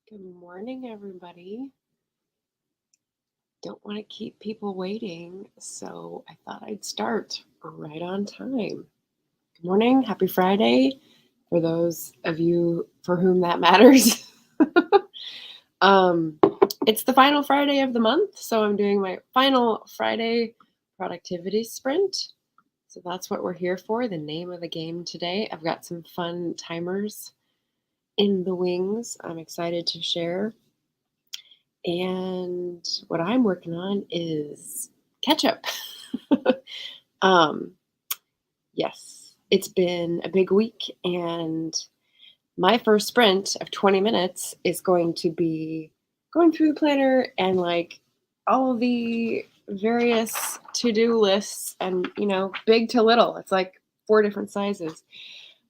Good morning, everybody. Don't want to keep people waiting, so I thought I'd start right on time. Good morning, happy Friday for those of you for whom that matters. um, it's the final Friday of the month, so I'm doing my final Friday productivity sprint. So that's what we're here for, the name of the game today. I've got some fun timers in the wings I'm excited to share. And what I'm working on is ketchup. um, yes, it's been a big week, and my first sprint of 20 minutes is going to be going through the planner and like all of the various to-do lists and, big to little. It's like 4 different sizes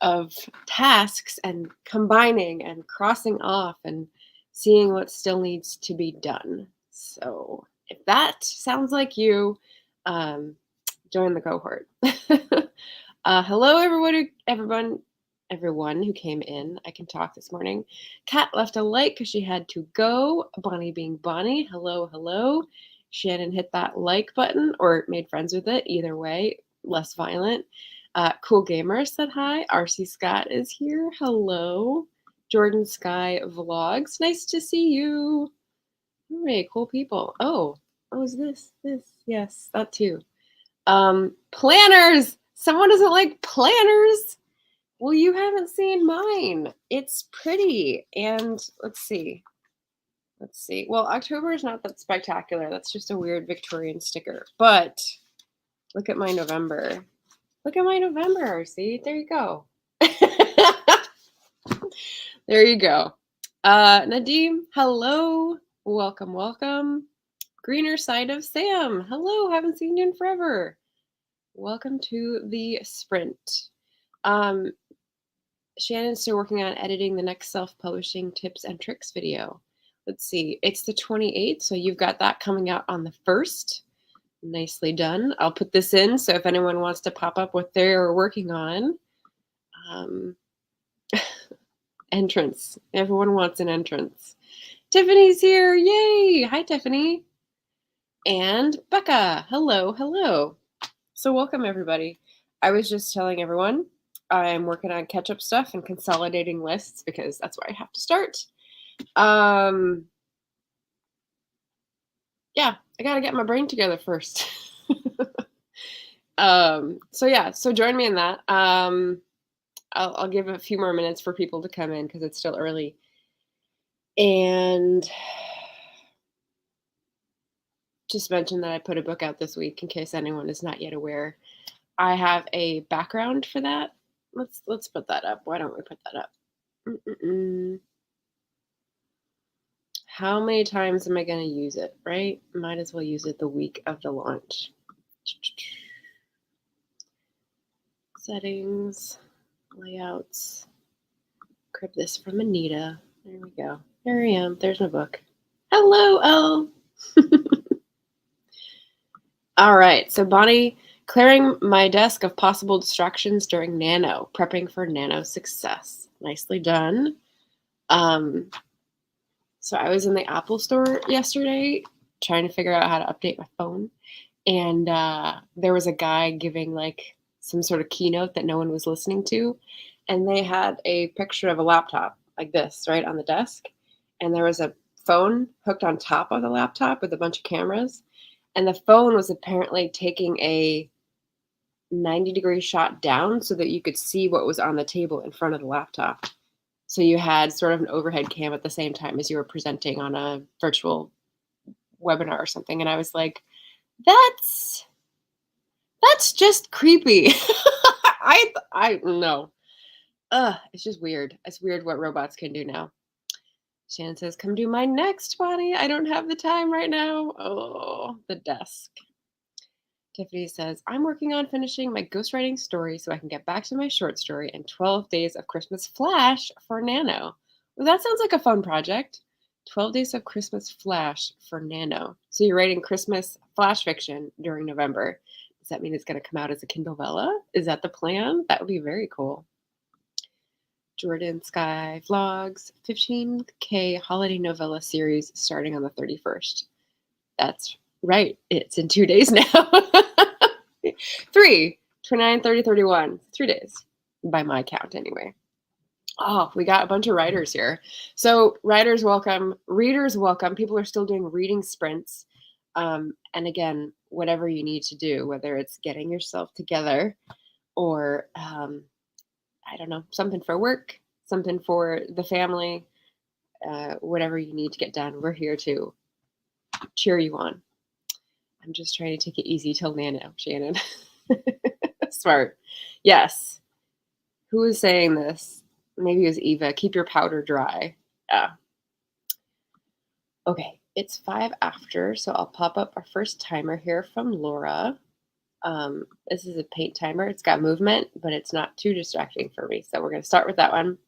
of tasks and combining and crossing off and seeing what still needs to be done. So if that sounds like you, join the cohort. Hello, everyone who came in. I can talk this morning. Kat left a like because she had to go. Bonnie being Bonnie. Hello, hello. Shannon hit that like button or made friends with it. Either way, less violent. Cool Gamer said hi. RC Scott is here. Hello. Jordan Sky Vlogs. Nice to see you. Hooray, cool people. Oh, is this? Yes, that too. Planners. Someone doesn't like planners. Well, you haven't seen mine. It's pretty. And let's see. Well, October is not that spectacular. That's just a weird Victorian sticker. But look at my November. See, there you go. There you go. Nadim, hello. Welcome. Greener side of Sam. Hello, haven't seen you in forever. Welcome to the sprint. Shannon's still working on editing the next self-publishing tips and tricks video. Let's see, it's the 28th, so you've got that coming out on the 1st. Nicely done. I'll put this in, so if anyone wants to pop up what they're working on. Entrance. Everyone wants an entrance. Tiffany's here. Yay! Hi, Tiffany. And Becca. Hello. So welcome, everybody. I was just telling everyone I'm working on catch-up stuff and consolidating lists because that's where I have to start. Yeah, I gotta get my brain together first. So join me in that. I'll give a few more minutes for people to come in because it's still early. And just mention that I put a book out this week in case anyone is not yet aware. I have a background for that. Let's put that up. Why don't we put that up? How many times am I going to use it, right? Might as well use it the week of the launch. Settings, layouts. Grab this from Anita. There we go. There I am. There's my book. Hello, Elle. All right. So Bonnie, clearing my desk of possible distractions during Nano, prepping for Nano success. Nicely done. So I was in the Apple store yesterday trying to figure out how to update my phone. And there was a guy giving like some sort of keynote that no one was listening to. And they had a picture of a laptop like this, right, on the desk. And there was a phone hooked on top of the laptop with a bunch of cameras. And the phone was apparently taking a 90-degree shot down so that you could see what was on the table in front of the laptop. So you had sort of an overhead cam at the same time as you were presenting on a virtual webinar or something. And I was like, that's just creepy. I know. It's just weird. It's weird what robots can do now. Shannon says, come do mine next, Bonnie. I don't have the time right now. Oh, the desk. Tiffany says, I'm working on finishing my ghostwriting story so I can get back to my short story and 12 Days of Christmas Flash for Nano. Well, that sounds like a fun project. 12 Days of Christmas Flash for Nano. So you're writing Christmas flash fiction during November. Does that mean it's going to come out as a Kindle Vella? Is that the plan? That would be very cool. Jordan Sky vlogs 15K holiday novella series starting on the 31st. That's right. It's in 2 days now. 3, 29, 30, 31. 3 days by my count anyway. Oh, we got a bunch of writers here. So writers welcome, readers welcome. People are still doing reading sprints. And again, whatever you need to do, whether it's getting yourself together or I don't know, something for work, something for the family, whatever you need to get done, we're here to cheer you on. I'm just trying to take it easy till Nano, Shannon. Smart. Yes. Who was saying this? Maybe it was Eva. Keep your powder dry. Yeah. Okay. It's 5 after, so I'll pop up our first timer here from Laura. This is a paint timer. It's got movement, but it's not too distracting for me. So we're going to start with that one.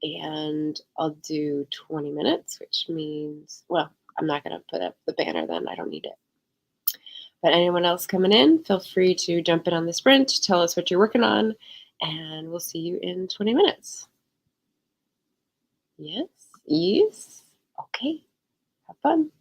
And I'll do 20 minutes, which means, well, I'm not going to put up the banner then. I don't need it. But anyone else coming in, feel free to jump in on the sprint, tell us what you're working on, and we'll see you in 20 minutes. Yes, yes. Okay, have fun.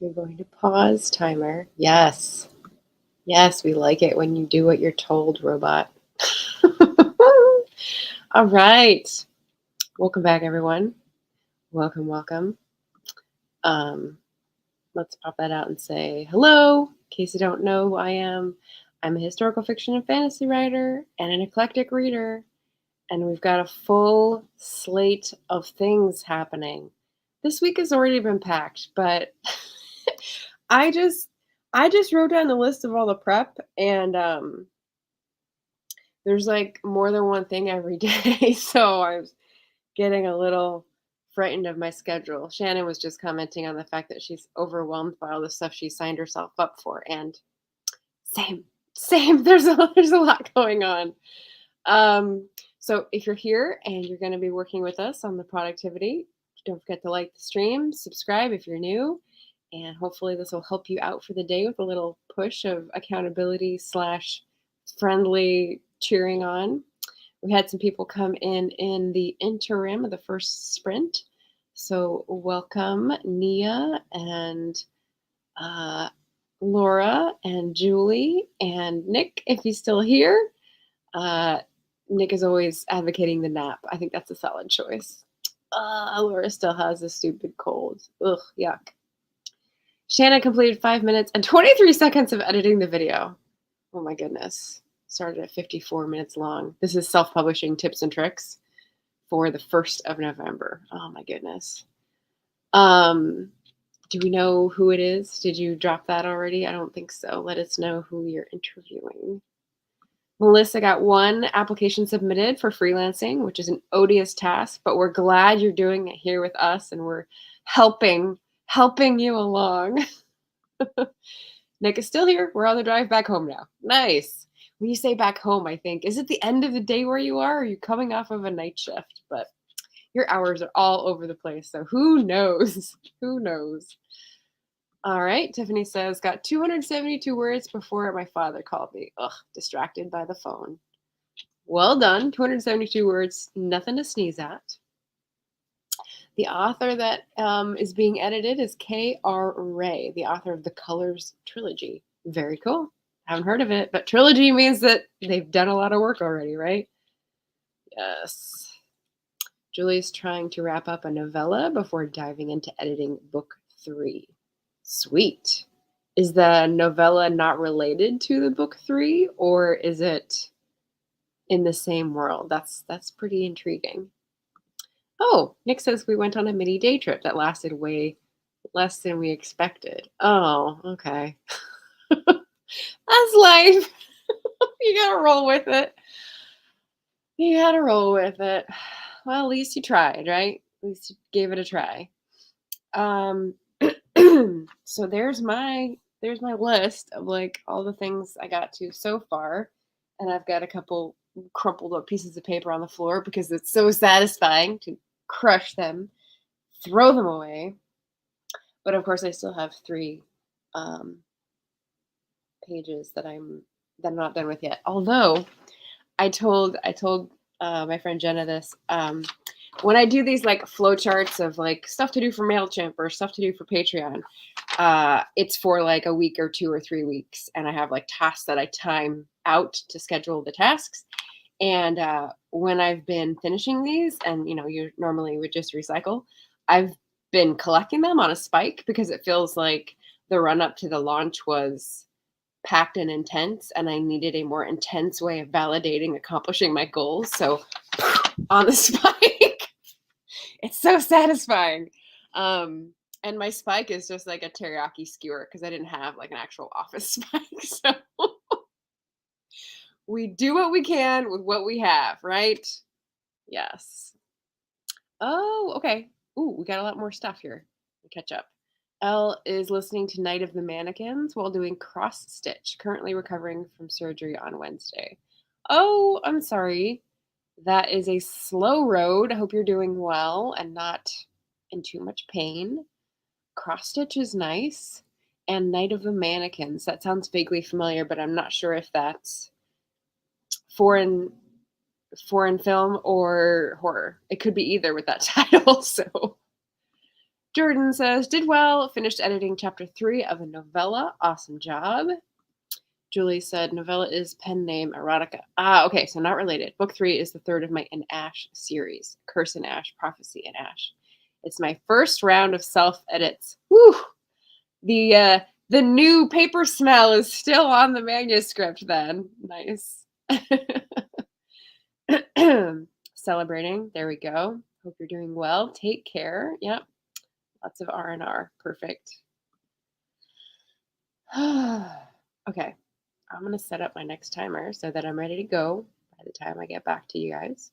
You're going to pause timer. Yes. Yes, we like it when you do what you're told, robot. All right. Welcome back, everyone. Welcome, welcome. Let's pop that out and say hello. In case you don't know who I am, I'm a historical fiction and fantasy writer and an eclectic reader. And we've got a full slate of things happening. This week has already been packed, but I just wrote down the list of all the prep, and there's like more than one thing every day. So I was getting a little frightened of my schedule. Shannon was just commenting on the fact that she's overwhelmed by all the stuff she signed herself up for, and same, same. There's a lot going on. So if you're here and you're going to be working with us on the productivity, don't forget to like the stream, subscribe if you're new, and hopefully this will help you out for the day with a little push of accountability / friendly cheering on. We had some people come in the interim of the first sprint. So welcome Nia and Laura and Julie and Nick, if he's still here. Nick is always advocating the nap. I think that's a solid choice. Laura still has a stupid cold. Ugh, yuck. Shannon completed 5 minutes and 23 seconds of editing the video. Oh my goodness. Started at 54 minutes long. This is self-publishing tips and tricks for the 1st of November. Oh my goodness. Do we know who it is? Did you drop that already? I don't think so. Let us know who you're interviewing. Melissa got 1 application submitted for freelancing, which is an odious task, but we're glad you're doing it here with us and we're helping you along. Nick is still here. We're on the drive back home now. Nice. When you say back home, I think, is it the end of the day where you are? Or are you coming off of a night shift? But your hours are all over the place, so who knows? Who knows? All right, Tiffany says, got 272 words before my father called me. Ugh, distracted by the phone. Well done, 272 words, nothing to sneeze at. The author that is being edited is K.R. Ray, the author of the Colors trilogy. Very cool. Haven't heard of it, but trilogy means that they've done a lot of work already, right? Yes. Julie's trying to wrap up a novella before diving into editing book 3. Sweet. Is the novella not related to the book 3, or is it in the same world? That's pretty intriguing. Oh, Nick says we went on a mini day trip that lasted way less than we expected. Oh, okay. That's life. You gotta roll with it. You gotta roll with it. Well, at least you tried, right? At least you gave it a try. So there's my list of like all the things I got to so far, and I've got a couple crumpled up pieces of paper on the floor because it's so satisfying to crush them, throw them away. But of course, I still have 3 pages that I'm not done with yet. Although I told my friend Jenna this. When I do these like flowcharts of like stuff to do for MailChimp or stuff to do for Patreon, it's for like a week or 2 or 3 weeks. And I have like tasks that I time out to schedule the tasks. And when I've been finishing these, and you normally would just recycle, I've been collecting them on a spike because it feels like the run up to the launch was packed and intense, and I needed a more intense way of validating accomplishing my goals. So on the spike, it's so satisfying. And my spike is just like a teriyaki skewer because I didn't have like an actual office spike. So we do what we can with what we have, right? Yes. Oh, okay. Ooh, we got a lot more stuff here. We'll catch up. Elle is listening to Night of the Mannequins while doing cross stitch, currently recovering from surgery on Wednesday. Oh, I'm sorry. That is a slow road. I hope you're doing well and not in too much pain. Cross stitch is nice. And Night of the Mannequins. That sounds vaguely familiar, but I'm not sure if that's foreign film or horror. It could be either with that title. So Jordan says, did well, finished editing chapter 3 of a novella. Awesome job. Julie said, novella is pen name erotica. Ah, okay, so not related. Book 3 is the third of my An Ash series, Curse in Ash, Prophecy in Ash. It's my first round of self-edits. Woo! The new paper smell is still on the manuscript then. Nice. Celebrating. There we go. Hope you're doing well. Take care. Yep. Lots of R&R. Perfect. Okay. I'm going to set up my next timer so that I'm ready to go by the time I get back to you guys.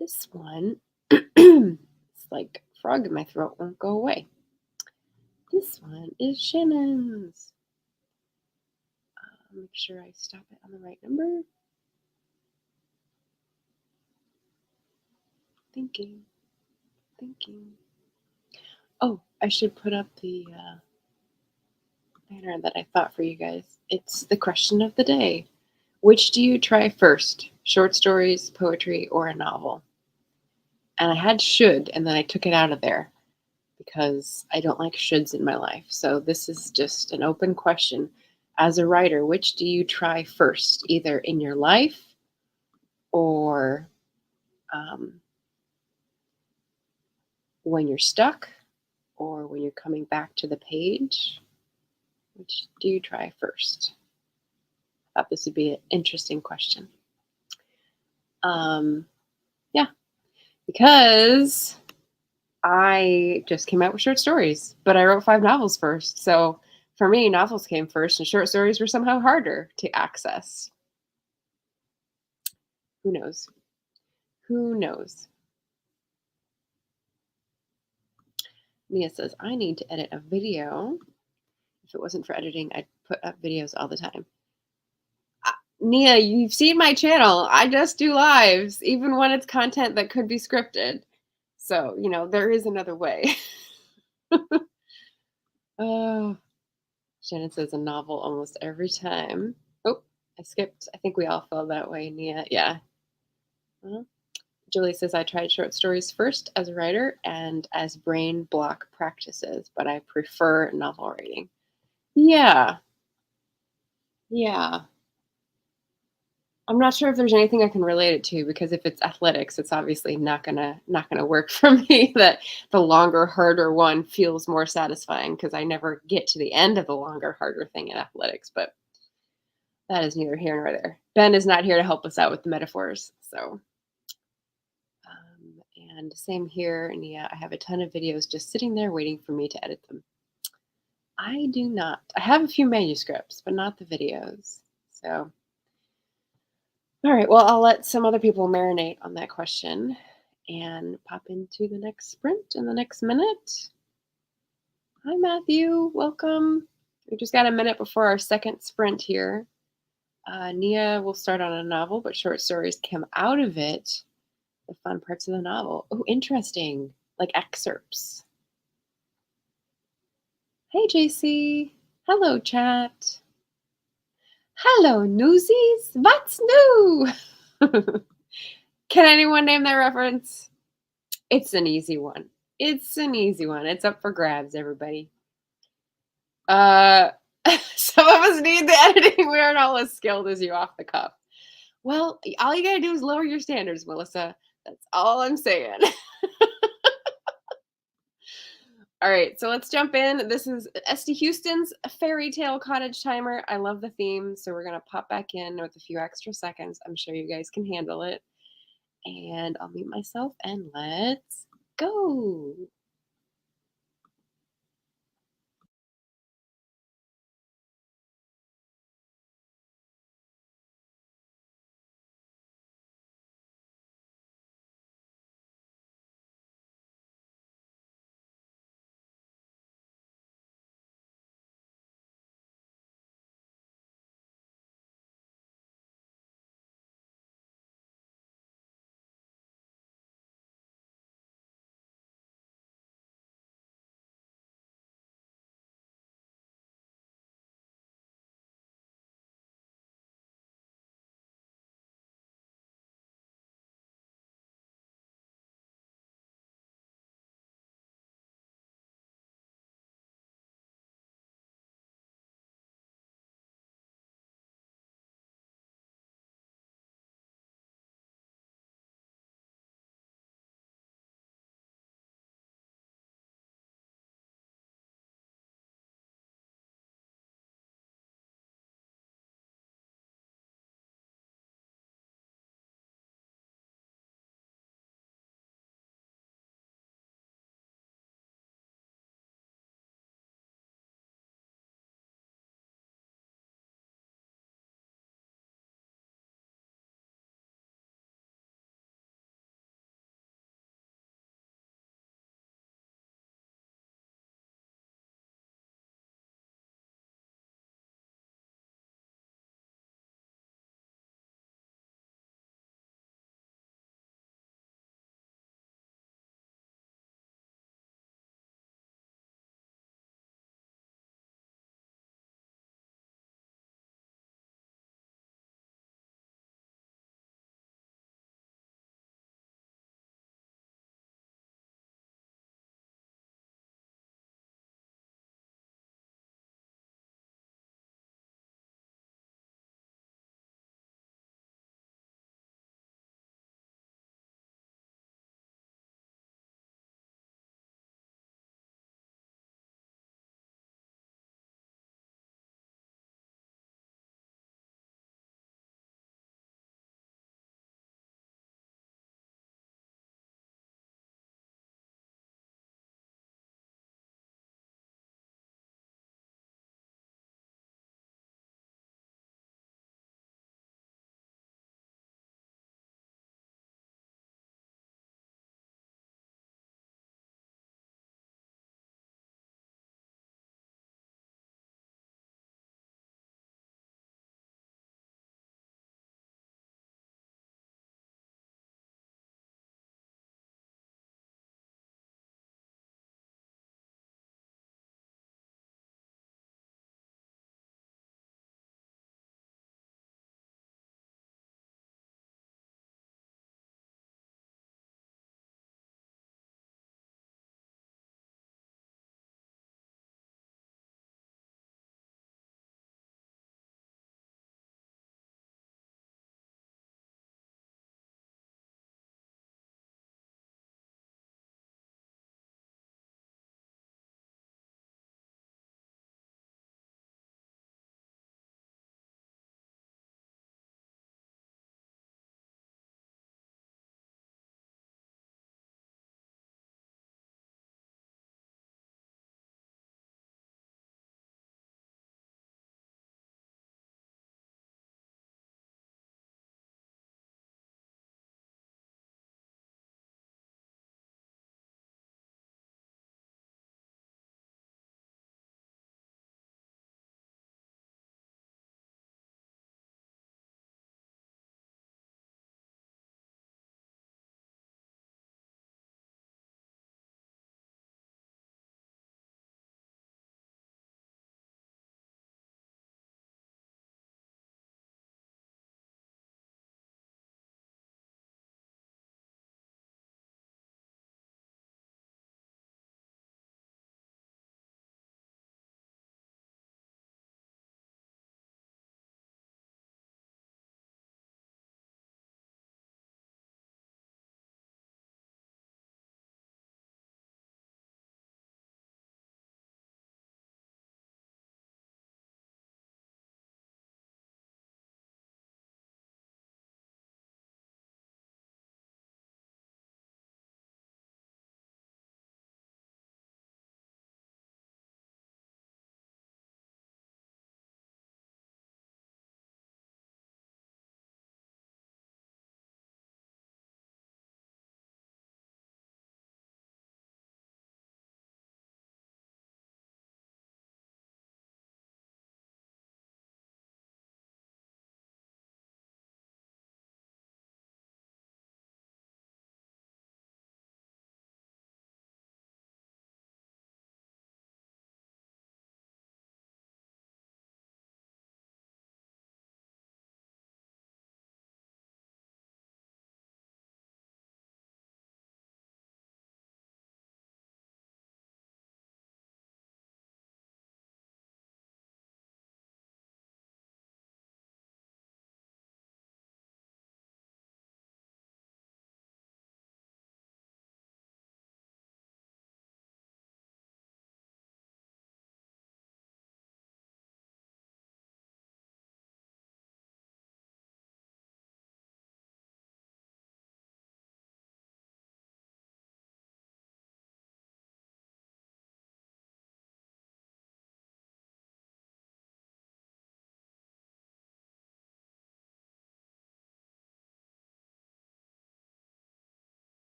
This one, it's like a frog in my throat, won't go away. This one is Shannon's. Make sure I stop it on the right number. Thinking. Oh, I should put up the banner that I thought for you guys. It's the question of the day. Which do you try first? Short stories, poetry, or a novel? And I had should, and then I took it out of there because I don't like shoulds in my life. So this is just an open question. As a writer, which do you try first, either in your life or when you're stuck or when you're coming back to the page? Which do you try first? I thought this would be an interesting question. Yeah, because I just came out with short stories, but I wrote 5 novels first. So for me, novels came first and short stories were somehow harder to access. Who knows? Who knows? Nia says, I need to edit a video. If it wasn't for editing, I'd put up videos all the time. Nia, you've seen my channel. I just do lives, even when it's content that could be scripted. So, there is another way. Oh, Shannon says a novel almost every time. Oh, I skipped. I think we all feel that way, Nia. Yeah. Well, Julie says I tried short stories first as a writer and as brain block practices, but I prefer novel writing. Yeah. I'm not sure if there's anything I can relate it to because if it's athletics, it's obviously not gonna work for me. That the longer, harder one feels more satisfying because I never get to the end of the longer, harder thing in athletics. But that is neither here nor there. Ben is not here to help us out with the metaphors. So, and same here. And yeah, I have a ton of videos just sitting there waiting for me to edit them. I do not. I have a few manuscripts, but not the videos. So. All right, well, I'll let some other people marinate on that question and pop into the next sprint in the next minute. Hi, Matthew. Welcome. We just got a minute before our second sprint here. Nia will start on a novel, but short stories come out of it. The fun parts of the novel. Oh, interesting. Like excerpts. Hey, JC. Hello, chat. Hello, newsies. What's new? Can anyone name that reference? It's an easy one. It's up for grabs, everybody. Some of us need the editing. We aren't all as skilled as you off the cuff. Well, all you gotta do is lower your standards, Melissa. That's all I'm saying. All right, so let's jump in. This is Esty Houston's Fairy Tale Cottage Timer. I love the theme, so we're gonna pop back in with a few extra seconds. I'm sure you guys can handle it. And I'll mute myself and let's go.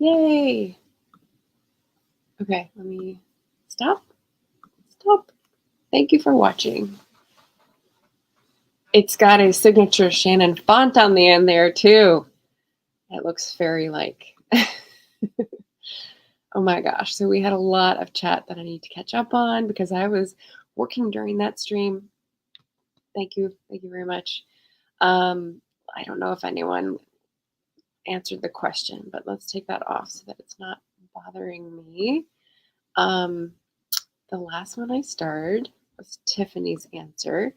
Yay. Okay, let me stop. Stop. Thank you for watching. It's got a signature Shannon font on the end there too. It looks fairy-like. Oh my gosh. So we had a lot of chat that I need to catch up on because I was working during that stream. Thank you. Thank you very much. I don't know if anyone answered the question, but let's take that off so that it's not bothering me. The last one I starred was Tiffany's answer.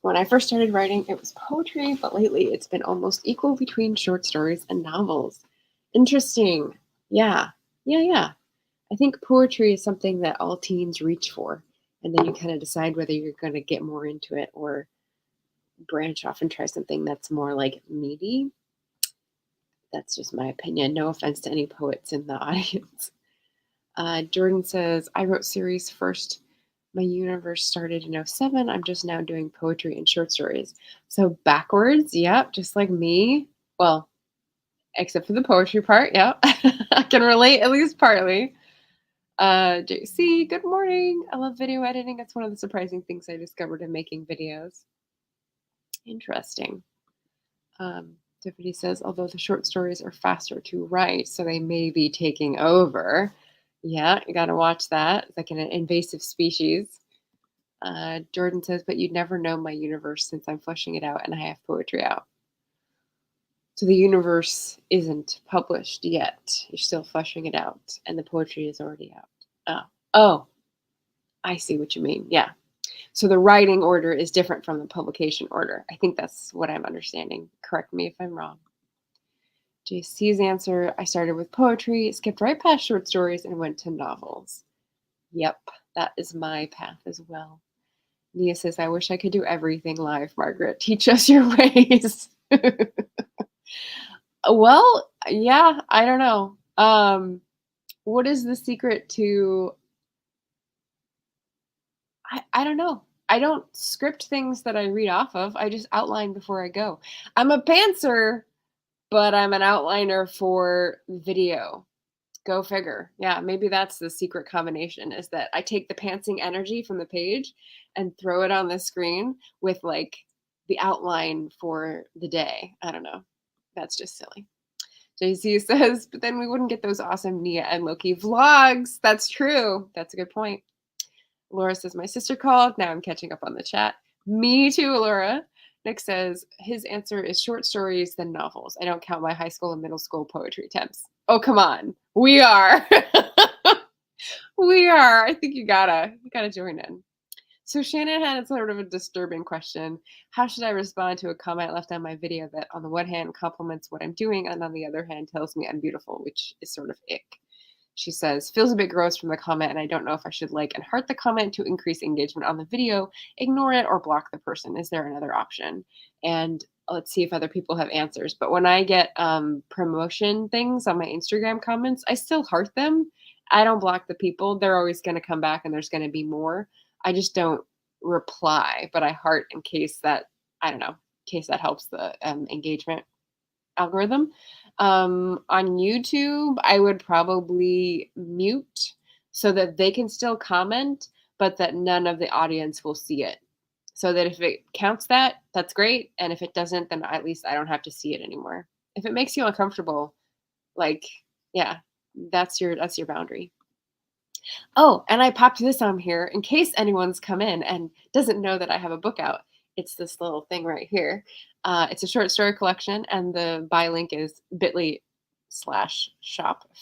When I first started writing, it was poetry, but lately it's been almost equal between short stories and novels. Interesting. Yeah. I think poetry is something that all teens reach for, and then you kind of decide whether you're going to get more into it or branch off and try something that's more like meaty. That's just my opinion. No offense to any poets in the audience. Jordan says, I wrote series first. My universe started in 07. I'm just now doing poetry and short stories. So backwards, yep, just like me. Well, except for the poetry part, yep. I can relate at least partly. JC, good morning. I love video editing. It's one of the surprising things I discovered in making videos. Interesting. Tiffany says, although the short stories are faster to write, so they may be taking over. Yeah, you got to watch that. It's like an invasive species. Jordan says, but you'd never know my universe since I'm fleshing it out and I have poetry out. So the universe isn't published yet. You're still fleshing it out, and the poetry is already out. Oh, I see what you mean. Yeah. So the writing order is different from the publication order. I think that's what I'm understanding. Correct me if I'm wrong. JC's answer, I started with poetry, skipped right past short stories, and went to novels. Yep, that is my path as well. Nia says, I wish I could do everything live, Margaret. Teach us your ways. Well, yeah, I don't know. What is the secret to... I don't know. I don't script things that I read off of. I just outline before I go. I'm a pantser, but I'm an outliner for video. Go figure. Yeah, maybe that's the secret combination, is that I take the pantsing energy from the page and throw it on the screen with like the outline for the day. I don't know. That's just silly. JC says, but then we wouldn't get those awesome Nia and Loki vlogs. That's true. That's a good point. Laura says, my sister called. Now I'm catching up on the chat. Me too, Laura. Nick says, his answer is short stories, then novels. I don't count my high school and middle school poetry attempts. Oh, come on. We are. We are. I think you gotta join in. So Shannon had sort of a disturbing question. How should I respond to a comment left on my video that on the one hand compliments what I'm doing and on the other hand tells me I'm beautiful, which is sort of ick. She says, feels a bit gross from the comment and I don't know if I should like and heart the comment to increase engagement on the video, ignore it, or block the person. Is there another option? And let's see if other people have answers. But when I get promotion things on my Instagram comments, I still heart them. I don't block the people. They're always going to come back and there's going to be more. I just don't reply, but I heart in case that, I don't know, in case that helps the engagement algorithm. On YouTube, I would probably mute so that they can still comment, but that none of the audience will see it. So that if it counts that, that's great. And if it doesn't, then at least I don't have to see it anymore. If it makes you uncomfortable, like, yeah, that's your boundary. Oh, and I popped this on here in case anyone's come in and doesn't know that I have a book out. It's this little thing right here. It's a short story collection, and the buy link is bit.ly/shop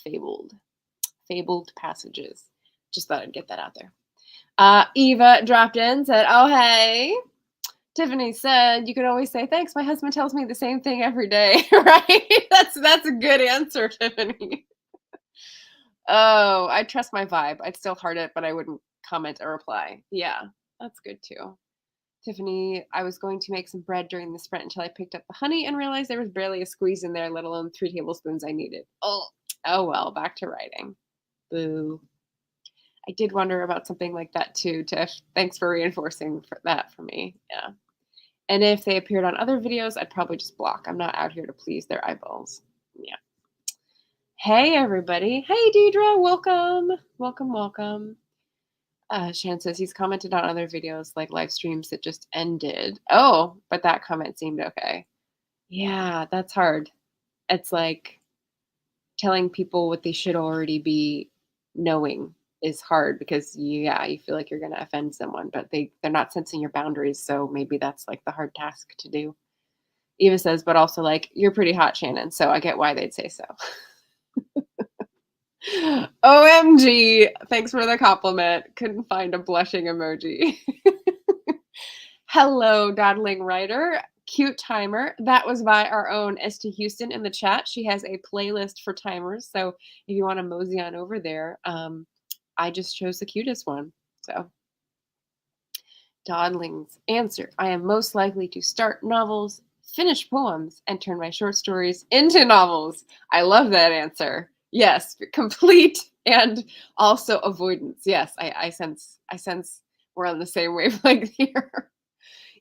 fabled passages. Just thought I'd get that out there. Eva dropped in, said, oh, hey. Tiffany said, you can always say, thanks. My husband tells me the same thing every day, right? That's a good answer, Tiffany. Oh, I trust my vibe. I'd still heart it, but I wouldn't comment or reply. Yeah, that's good too. Tiffany, I was going to make some bread during the sprint until I picked up the honey and realized there was barely a squeeze in there, let alone 3 tablespoons I needed. Oh well, back to writing. Boo. I did wonder about something like that too, Tiff. Thanks for reinforcing that for me. Yeah. And if they appeared on other videos, I'd probably just block. I'm not out here to please their eyeballs. Yeah. Hey, everybody. Hey, Deidre. Welcome. Welcome, welcome. Shan says he's commented on other videos like live streams that just ended. Oh, but that comment seemed okay. Yeah, that's hard. It's like telling people what they should already be knowing is hard because yeah, you feel like you're going to offend someone, but they're not sensing your boundaries, so maybe that's like the hard task to do. Eva says, but also like you're pretty hot, Shannon, so I get why they'd say so. OMG. Thanks for the compliment. Couldn't find a blushing emoji. Hello, dawdling writer. Cute timer. That was by our own St. Houston in the chat. She has a playlist for timers. So if you want to mosey on over there, I just chose the cutest one. So, Dawdling's answer. I am most likely to start novels, finish poems, and turn my short stories into novels. I love that answer. Yes, complete and also avoidance. Yes, I sense we're on the same wavelength here.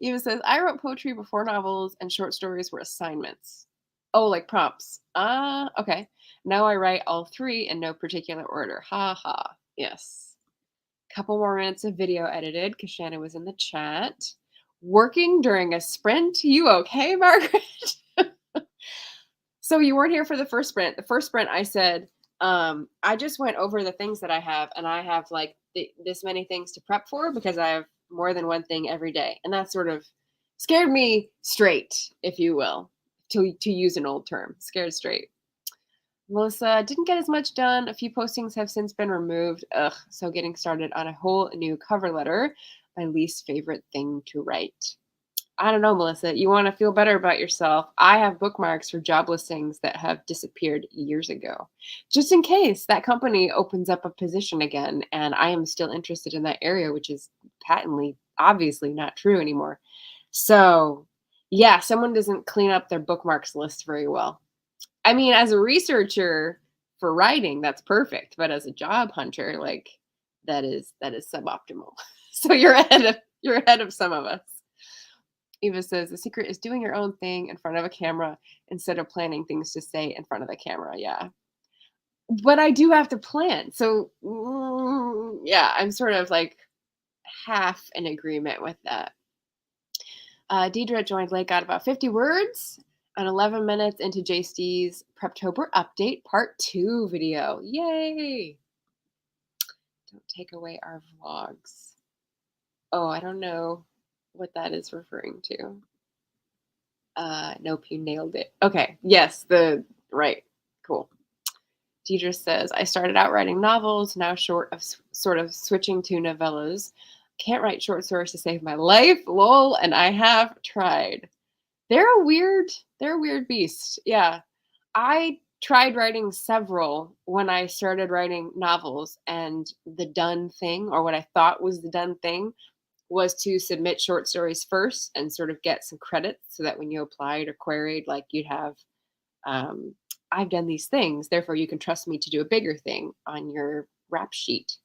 Eva says, I wrote poetry before novels and short stories were assignments. Oh, like prompts. Okay. Now I write all three in no particular order. Ha ha. Yes. Couple more minutes of video edited because Shannon was in the chat. Working during a sprint. You okay, Margaret? So you weren't here for the first sprint. The first sprint, I said, I just went over the things that I have, and I have like this many things to prep for because I have more than one thing every day, and that sort of scared me straight, if you will, to use an old term, scared straight. Melissa didn't get as much done. A few postings have since been removed. Ugh. So getting started on a whole new cover letter, my least favorite thing to write. I don't know, Melissa. You want to feel better about yourself. I have bookmarks for job listings that have disappeared years ago, just in case that company opens up a position again and I am still interested in that area, which is patently, obviously not true anymore. So, yeah, someone doesn't clean up their bookmarks list very well. I mean, as a researcher for writing, that's perfect, but as a job hunter, like that is suboptimal. So you're ahead of some of us. Eva says the secret is doing your own thing in front of a camera instead of planning things to say in front of the camera. Yeah. But I do have to plan. So yeah, I'm sort of like half in agreement with that. Deidre joined late, got about 50 words and 11 minutes into JST's Preptober update part 2 video. Yay! Don't take away our vlogs. Oh, I don't know what that is referring to. Nope, you nailed it. Okay, yes, right. Cool. Deidre says, I started out writing novels, now short of sort of switching to novellas. Can't write short stories to save my life, lol, and I have tried. They're a weird beast. Yeah. I tried writing several when I started writing novels, and the done thing, or what I thought was the done thing, was to submit short stories first and sort of get some credits so that when you applied or queried, like you'd have, um, I've done these things, therefore you can trust me to do a bigger thing on your rap sheet.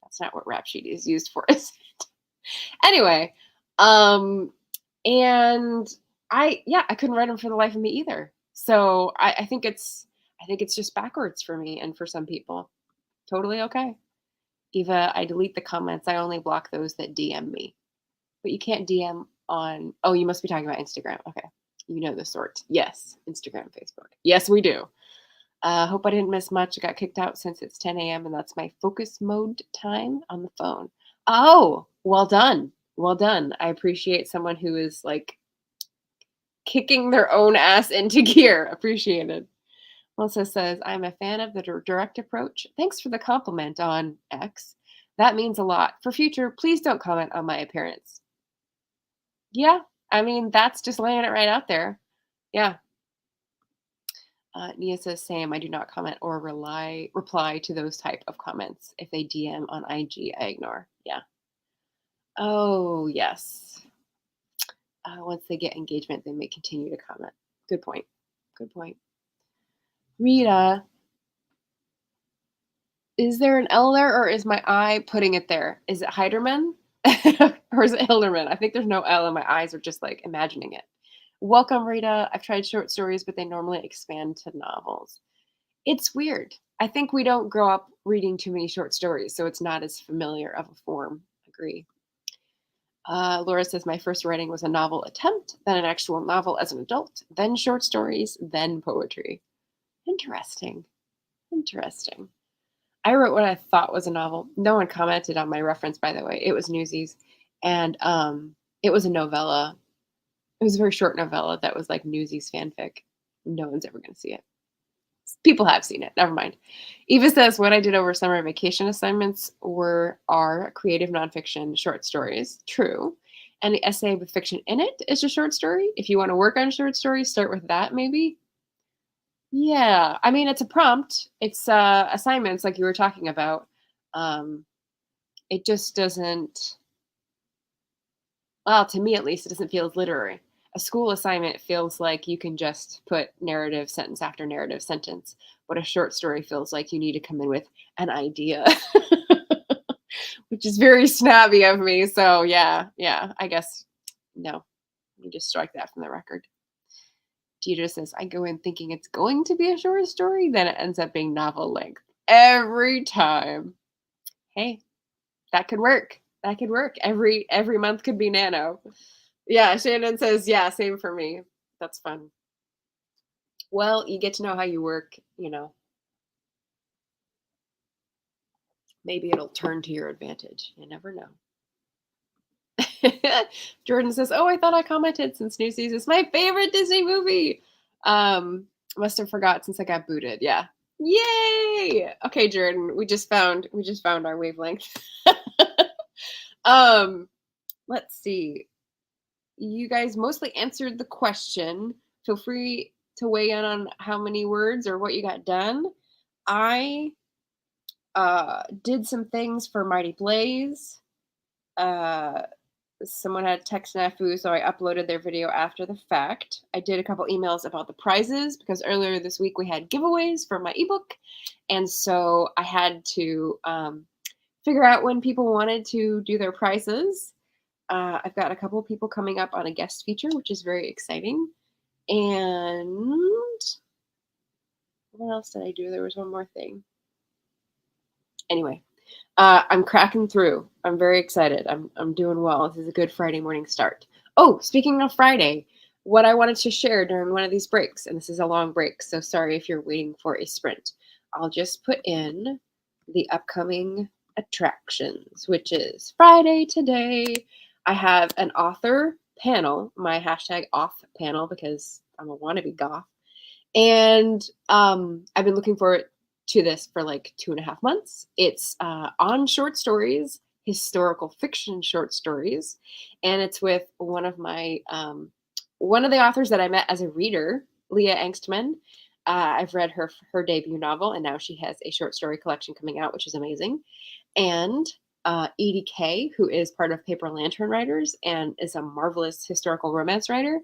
That's not what rap sheet is used for, is it? Anyway, and I couldn't write them for the life of me either. So I think it's just backwards for me and for some people. Totally okay. Eva, I delete the comments. I only block those that DM me. But you can't DM on, oh, you must be talking about Instagram. Okay. You know the sort. Yes. Instagram, Facebook. Yes, we do. Hope I didn't miss much. I got kicked out since it's 10 a.m. and that's my focus mode time on the phone. Oh, well done. Well done. I appreciate someone who is like kicking their own ass into gear. Appreciated. Melissa says, I'm a fan of the direct approach. Thanks for the compliment on X. That means a lot. For future, please don't comment on my appearance. Yeah, I mean, that's just laying it right out there. Yeah. Nia says, same. I do not comment or reply to those type of comments. If they DM on IG, I ignore. Yeah. Oh, yes. Once they get engagement, they may continue to comment. Good point. Good point. Rita, is there an L there, or is my eye putting it there? Is it Heiderman or is it Hilderman? I think there's no L, and my eyes are just like imagining it. Welcome, Rita. I've tried short stories, but they normally expand to novels. It's weird. I think we don't grow up reading too many short stories, so it's not as familiar of a form. Agree. Laura says, my first writing was a novel attempt, then an actual novel as an adult, then short stories, then poetry. Interesting. Interesting. I wrote what I thought was a novel. No one commented on my reference, by the way. It was Newsies. And it was a novella. It was a very short novella that was like Newsies fanfic. No one's ever going to see it. People have seen it. Never mind. Eva says, what I did over summer vacation assignments are creative nonfiction short stories. True. And the essay with fiction in it is a short story. If you want to work on short stories, start with that maybe. Yeah. I mean, it's a prompt. It's assignments like you were talking about. It just doesn't, well, to me at least, it doesn't feel as literary. A school assignment feels like you can just put narrative sentence after narrative sentence, but a short story feels like you need to come in with an idea, which is very snobby of me. So yeah, I guess no, you just strike that from the record. Deidre says, I go in thinking it's going to be a short story, then it ends up being novel length every time. Hey, that could work. That could work. Every month could be nano. Yeah, Shannon says, yeah, same for me. That's fun. Well, you get to know how you work, maybe it'll turn to your advantage. You never know. Jordan says, oh, I thought I commented since Newsies is my favorite Disney movie. Must have forgot since I got booted. Yeah. Yay. Okay, Jordan, we just found our wavelength. Let's see. You guys mostly answered the question. Feel free to weigh in on how many words or what you got done. I did some things for Mighty Blaze. Someone had text snafu, so I uploaded their video after the fact. I did a couple emails about the prizes because earlier this week we had giveaways for my ebook, and so I had to figure out when people wanted to do their prizes. I've got a couple of people coming up on a guest feature, which is very exciting. And what else did I do? There was one more thing. Anyway, I'm cracking through. I'm very excited. I'm doing well. This is a good Friday morning start. Oh, speaking of Friday, what I wanted to share during one of these breaks, and this is a long break, so sorry if you're waiting for a sprint. I'll just put in the upcoming attractions, which is Friday today. I have an author panel, my hashtag auth panel, because I'm a wannabe goth. And I've been looking forward to this for like 2.5 months. It's on short stories, historical fiction short stories, and it's with one of my one of the authors that I met as a reader, Leah Angstman. I've read her debut novel, and now she has a short story collection coming out, which is amazing. And Edie Kay, who is part of Paper Lantern Writers and is a marvelous historical romance writer.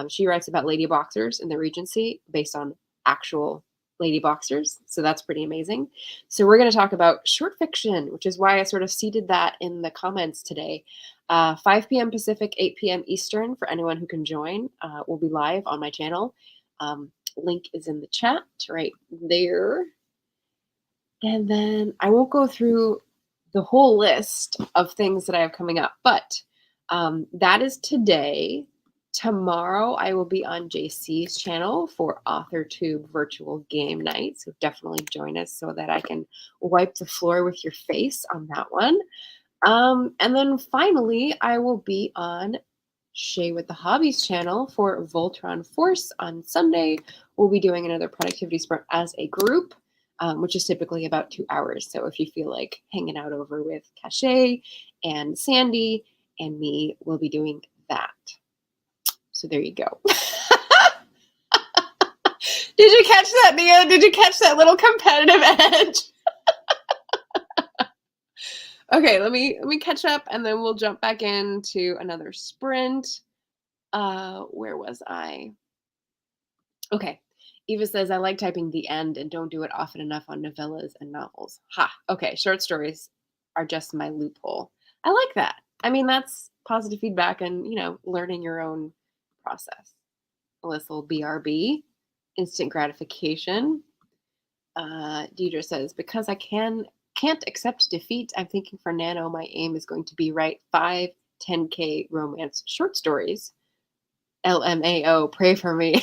She writes about lady boxers in the Regency based on actual lady boxers. So that's pretty amazing. So we're going to talk about short fiction, which is why I sort of seeded that in the comments today. 5 p.m. Pacific, 8 p.m. Eastern for anyone who can join. We'll be live on my channel. Link is in the chat right there. And then I won't go through the whole list of things that I have coming up, but that is today. Tomorrow I will be on JC's channel for AuthorTube virtual game night. So definitely join us so that I can wipe the floor with your face on that one. And then finally, I will be on Shay with the Hobbies channel for Voltron Force on Sunday. We'll be doing another productivity sprint as a group, which is typically about 2 hours. So if you feel like hanging out over with Cache and Sandy and me, we'll be doing that. So there you go. Did you catch that, Nia? Did you catch that little competitive edge? Okay, let me catch up and then we'll jump back into another sprint. Where was I? Okay. Eva says, I like typing the end and don't do it often enough on novellas and novels. Ha. Okay, short stories are just my loophole. I like that. I mean, that's positive feedback and, learning your own process. A little BRB, instant gratification. Deidre says, because I can't accept defeat, I'm thinking for Nano, my aim is going to be write 5-10K romance short stories. LMAO, pray for me.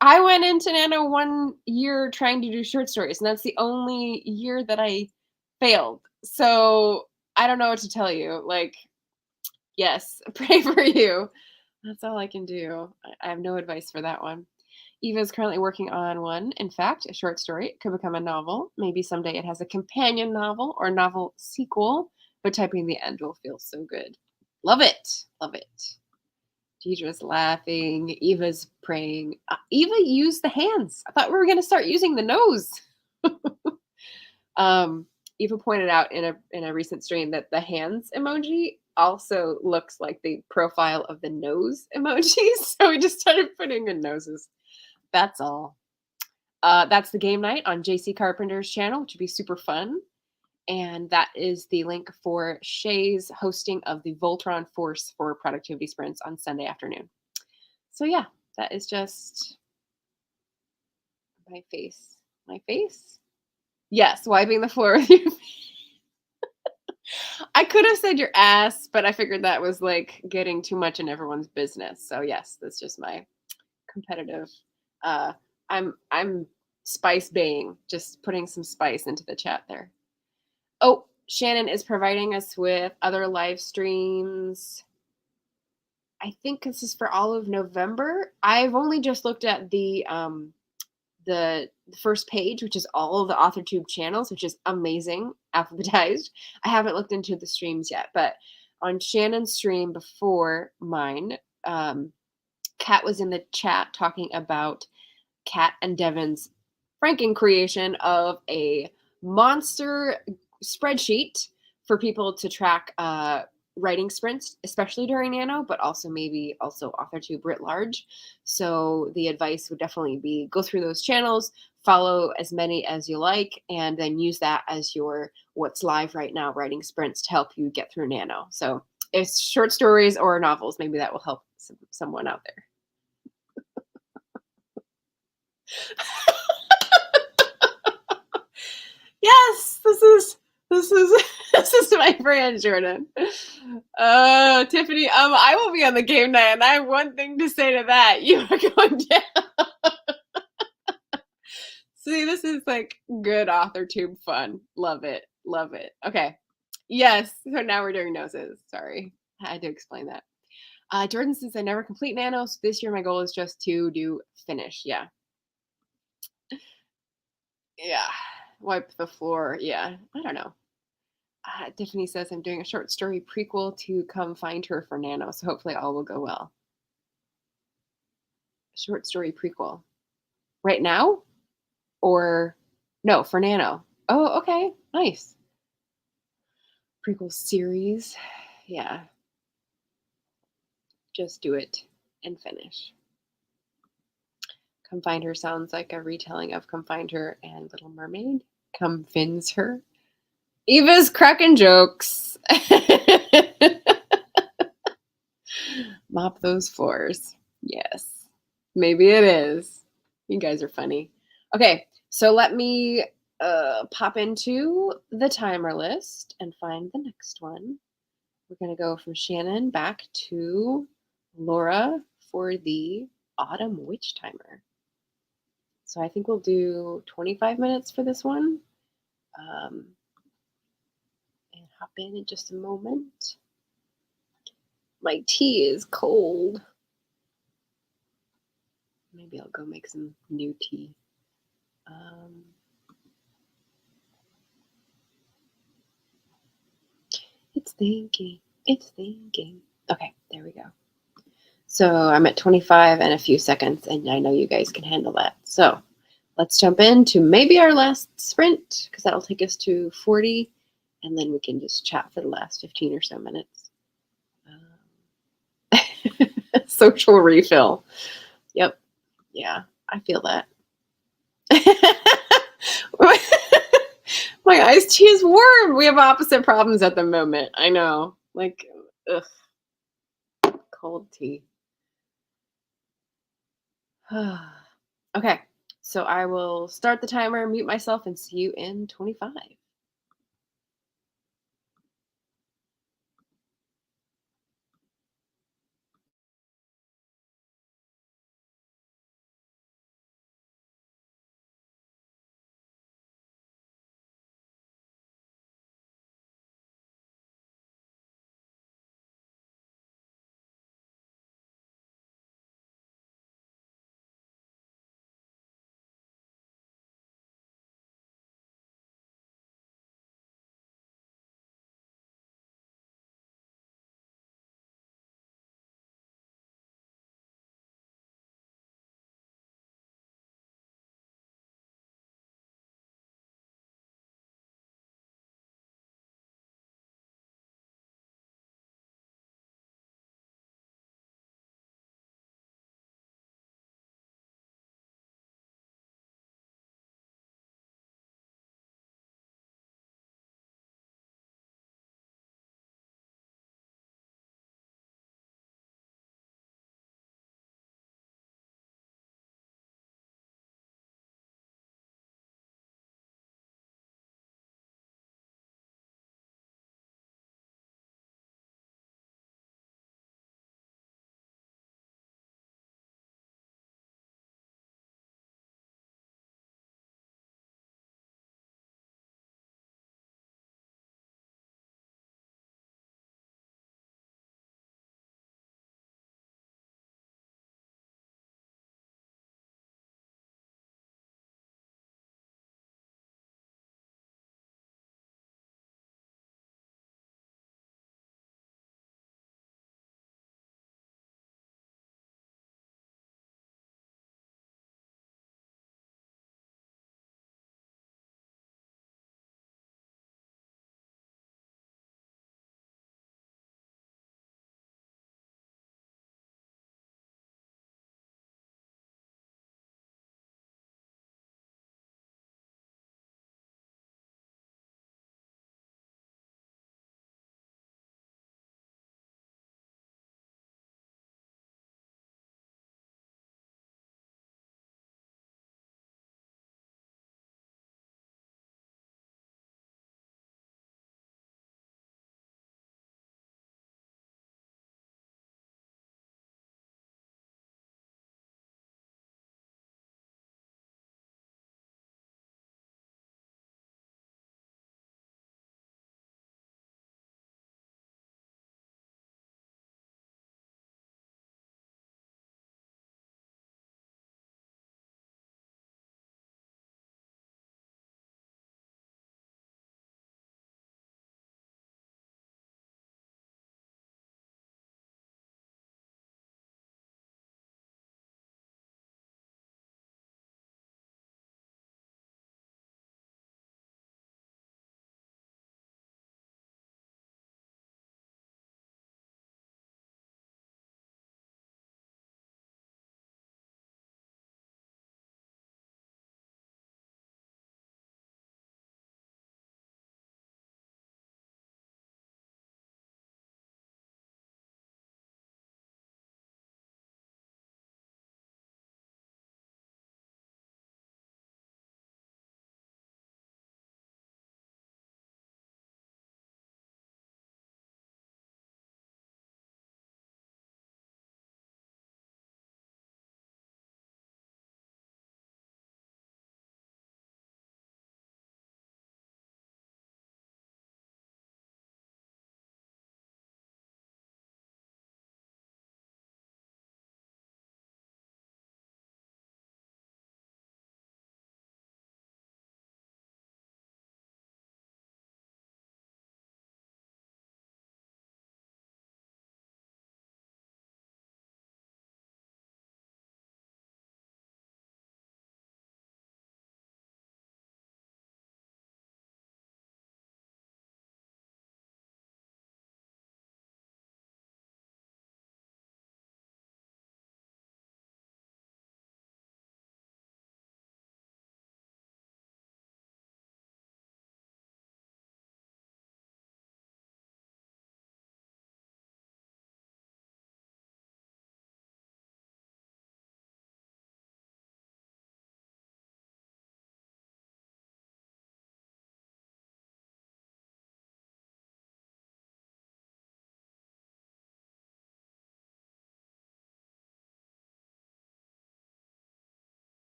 I went into Nano 1 year trying to do short stories, and that's the only year that I failed. So I don't know what to tell you. Like, yes, pray for you. That's all I can do. I have no advice for that one. Eva is currently working on one. In fact, a short story. It could become a novel. Maybe someday it has a companion novel or novel sequel, but typing the end will feel so good. Love it. Love it. Deidre's laughing. Eva's praying. Eva used the hands. I thought we were going to start using the nose. Eva pointed out in a recent stream that the hands emoji also looks like the profile of the nose emoji. So we just started putting in noses. That's all. That's the game night on JC Carpenter's channel, which would be super fun. And that is the link for Shay's hosting of the Voltron Force for productivity sprints on Sunday afternoon. So yeah, that is just my face. My face? Yes, wiping the floor with your I could have said your ass, but I figured that was like getting too much in everyone's business. So yes, that's just my competitive. I'm spice baying, just putting some spice into the chat there. Oh, Shannon is providing us with other live streams. I think this is for all of November. I've only just looked at the first page, which is all of the AuthorTube channels, which is amazing, alphabetized. I haven't looked into the streams yet, but on Shannon's stream before mine, Kat was in the chat talking about Kat and Devin's Franken creation of a monster spreadsheet for people to track writing sprints, especially during Nano, but also maybe also AuthorTube writ large. So the advice would definitely be go through those channels, follow as many as you like, and then use that as your what's live right now writing sprints to help you get through Nano. So if it's short stories or novels, maybe that will help someone out there. Yes, this is this is my friend Jordan. Tiffany, I will be on the game night, and I have one thing to say to that. You are going down. See, this is like good AuthorTube fun. Love it. Love it. Okay. Yes. So now we're doing noses. Sorry. I had to explain that. Jordan says I never complete Nano, so this year my goal is just to do finish. Yeah. Yeah. Wipe the floor. Yeah. I don't know. Tiffany says I'm doing a short story prequel to Come Find Her for Nano, so hopefully all will go well. Short story prequel. Right now? Or no, for Nano. Oh, okay. Nice. Prequel series. Yeah. Just do it and finish. Come Find Her sounds like a retelling of Come Find Her and Little Mermaid. Come Fins Her. Eva's cracking jokes. Mop those floors. Yes. Maybe it is. You guys are funny. Okay, so let me pop into the timer list and find the next one. We're going to go from Shannon back to Laura for the Autumn Witch Timer. So I think we'll do 25 minutes for this one. And hop in just a moment. My tea is cold. Maybe I'll go make some new tea. It's thinking. It's thinking. Okay, there we go. So I'm at 25 and a few seconds, and I know you guys can handle that. So let's jump into maybe our last sprint, because that'll take us to 40, and then we can just chat for the last 15 or so minutes. Social refill. Yep. Yeah, I feel that. My iced tea is warm. We have opposite problems at the moment. I know. Like, ugh. Cold tea. Okay. So I will start the timer, mute myself, and see you in 25.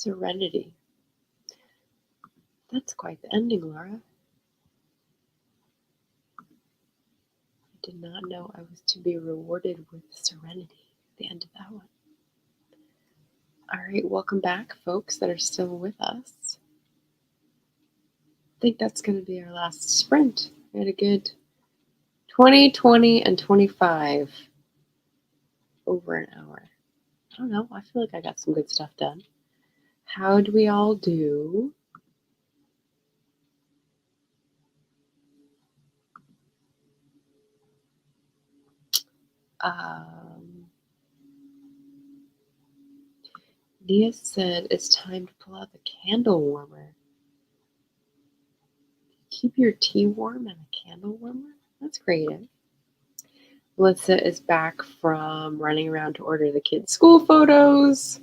Serenity. That's quite the ending, Laura. I did not know I was to be rewarded with serenity at the end of that one. All right, welcome back, folks that are still with us. I think that's going to be our last sprint. We had a good 20, 20, and 25 over an hour. I don't know. I feel like I got some good stuff done. How do we all do? Nia said it's time to pull out the candle warmer. Keep your tea warm and a candle warmer? That's creative. Melissa is back from running around to order the kids' school photos.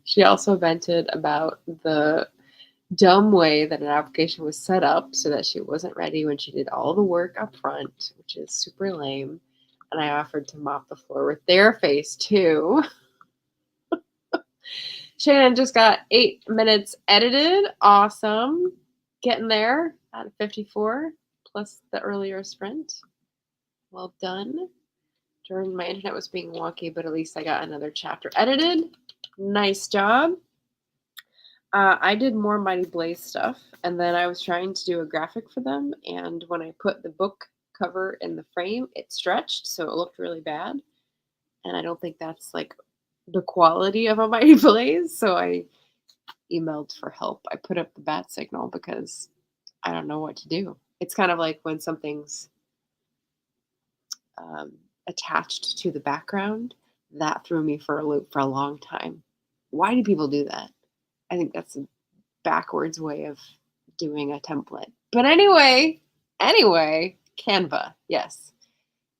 She also vented about the dumb way that an application was set up so that she wasn't ready when she did all the work up front, which is super lame. And I offered to mop the floor with their face too. Shannon just got 8 minutes edited. Awesome. Getting there at 54 plus the earlier sprint. Well done. Jordan, my internet was being wonky, but at least I got another chapter edited. Nice job. I did more Mighty Blaze stuff, and then I was trying to do a graphic for them, and when I put the book cover in the frame, it stretched, so it looked really bad. And I don't think that's like the quality of a Mighty Blaze, so I emailed for help. I put up the bat signal because I don't know what to do. It's kind of like when something's attached to the background. That threw me for a loop for a long time. Why do people do that? I think that's a backwards way of doing a template. But anyway, Canva, yes.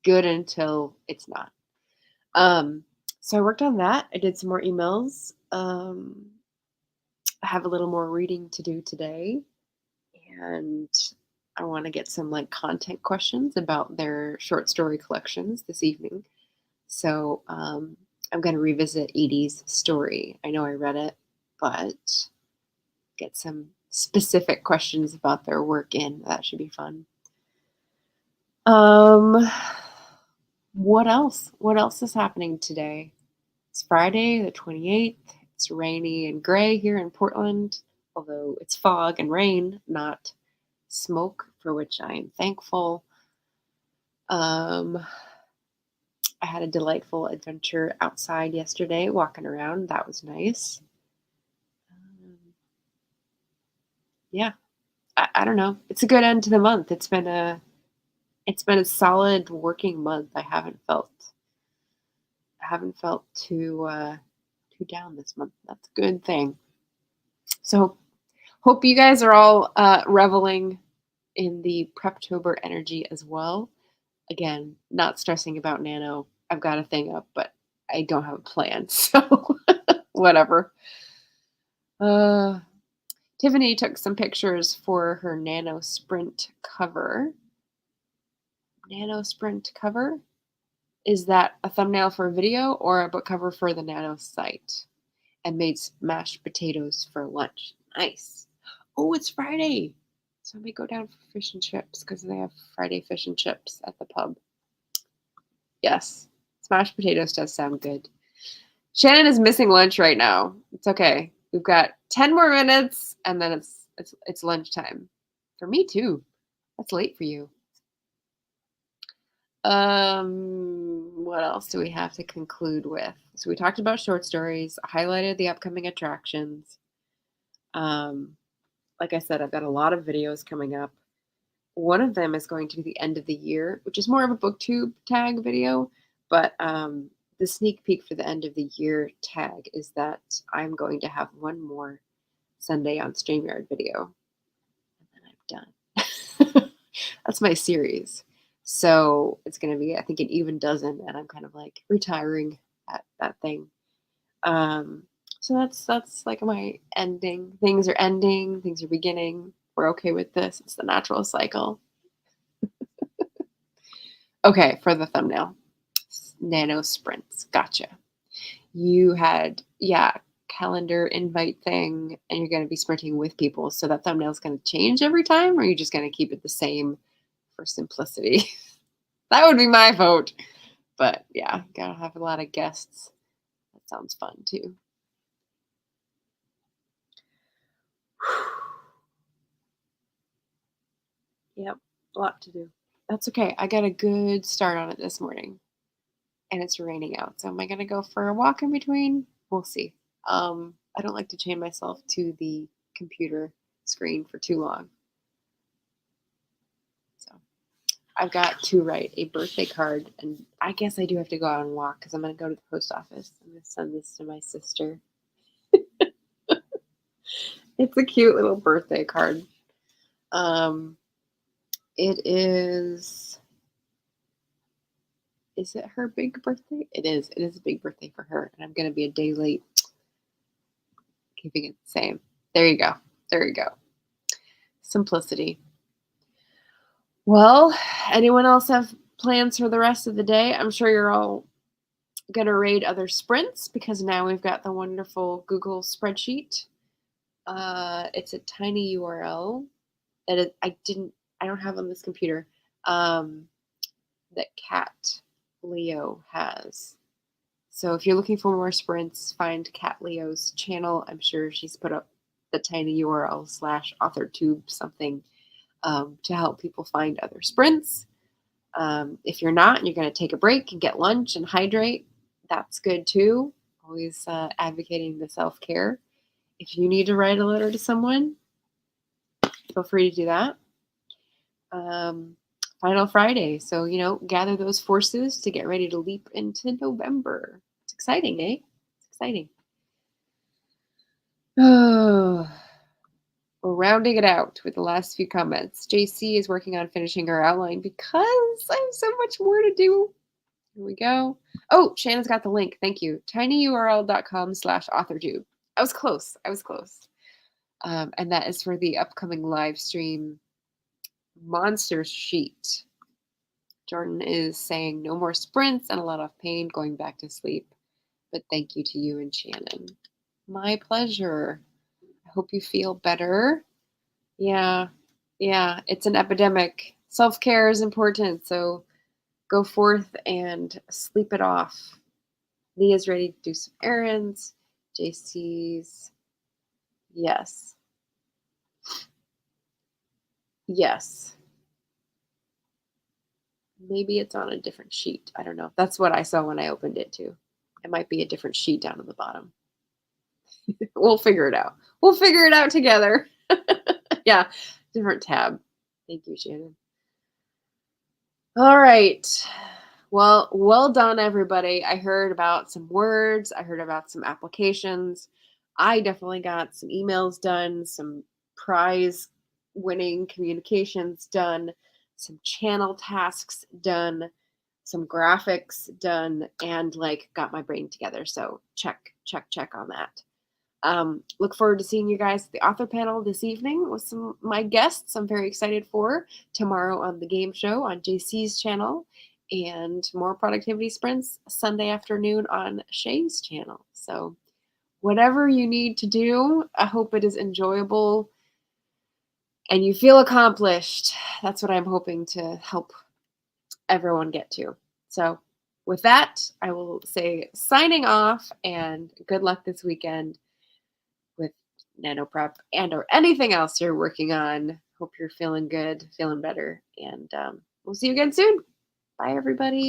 Good until it's not. So I worked on that. I did some more emails. I have a little more reading to do today. And I want to get some like content questions about their short story collections this evening. So I'm going to revisit Edie's story. I know I read it, but get some specific questions about their work in. That should be fun. What else? What else is happening today? It's Friday, the 28th. It's rainy and gray here in Portland, although it's fog and rain, not smoke, for which I am thankful. I had a delightful adventure outside yesterday, walking around. That was nice. Yeah, I don't know. It's a good end to the month. It's been a solid working month. I haven't felt too down this month. That's a good thing. So hope you guys are all reveling in the Preptober energy as well. Again, not stressing about Nano. I've got a thing up, but I don't have a plan. So whatever. Tiffany took some pictures for her Nano Sprint cover. Nano Sprint cover? Is that a thumbnail for a video or a book cover for the Nano site? And made mashed potatoes for lunch. Nice. Oh, it's Friday. So I may go down for fish and chips because they have Friday fish and chips at the pub. Yes, smashed potatoes does sound good. Shannon is missing lunch right now. It's okay. We've got 10 more minutes and then it's lunchtime. For me too. That's late for you. What else do we have to conclude with? So we talked about short stories, highlighted the upcoming attractions. Like I said, I've got a lot of videos coming up. One of them is going to be the end of the year, which is more of a booktube tag video, but the sneak peek for the end of the year tag is that I'm going to have one more Sunday on StreamYard video. And then I'm done. That's my series. So it's going to be, I think, an even dozen, and I'm kind of like retiring at that thing. So that's like my ending. Things are ending, things are beginning. We're okay with this. It's the natural cycle. Okay, for the thumbnail. Nano sprints. Gotcha. You had, yeah, calendar invite thing, and you're gonna be sprinting with people, so that thumbnail's gonna change every time, or are you just gonna keep it the same for simplicity? That would be my vote. But yeah, gotta have a lot of guests. That sounds fun too. Yep, a lot to do. That's okay. I got a good start on it this morning, and it's raining out. So am I gonna go for a walk in between? We'll see. I don't like to chain myself to the computer screen for too long. So I've got to write a birthday card, and I guess I do have to go out and walk because I'm gonna go to the post office. I'm gonna send this to my sister. It's a cute little birthday card. Um, it is. Is it her big birthday? It is. It is a big birthday for her, and I'm gonna be a day late. Keeping it the same. There you go. There you go. Simplicity. Well, anyone else have plans for the rest of the day? I'm sure you're all going to raid other sprints because now we've got the wonderful Google spreadsheet. It's a tiny URL that I don't have on this computer, that Cat Leo has. So if you're looking for more sprints, find Cat Leo's channel. I'm sure she's put up the tiny URL / authortube something to help people find other sprints. If you're not and you're going to take a break and get lunch and hydrate, that's good too. Always advocating the self-care. If you need to write a letter to someone, feel free to do that. Final Friday. So, gather those forces to get ready to leap into November. It's exciting, eh? It's exciting. Oh. We're rounding it out with the last few comments. JC is working on finishing her outline because I have so much more to do. Here we go. Oh, Shannon's got the link. Thank you. tinyurl.com/authortube. I was close. And that is for the upcoming live stream monster sheet. Jordan is saying no more sprints and a lot of pain going back to sleep. But thank you to you and Shannon. My pleasure. I hope you feel better. Yeah, it's an epidemic. Self-care is important, so go forth and sleep it off. Leah's ready to do some errands. JC's, yes. Maybe it's on a different sheet. I don't know. That's what I saw when I opened it too. It might be a different sheet down at the bottom. We'll figure it out. We'll figure it out together. Yeah, different tab. Thank you, Shannon. All right. Well done, everybody. I heard about some words. I heard about some applications. I definitely got some emails done, some prize winning communications done, some channel tasks done, some graphics done, and got my brain together. So check on that. Look forward to seeing you guys at the author panel this evening with some of my guests I'm very excited for. Tomorrow on the game show on JC's channel, and more productivity sprints Sunday afternoon on Shay's channel. So whatever you need to do, I hope it is enjoyable and you feel accomplished. That's what I'm hoping to help everyone get to. So with that, I will say signing off and good luck this weekend with nano prep or anything else you're working on. Hope you're feeling good, feeling better, and we'll see you again soon. Bye, everybody.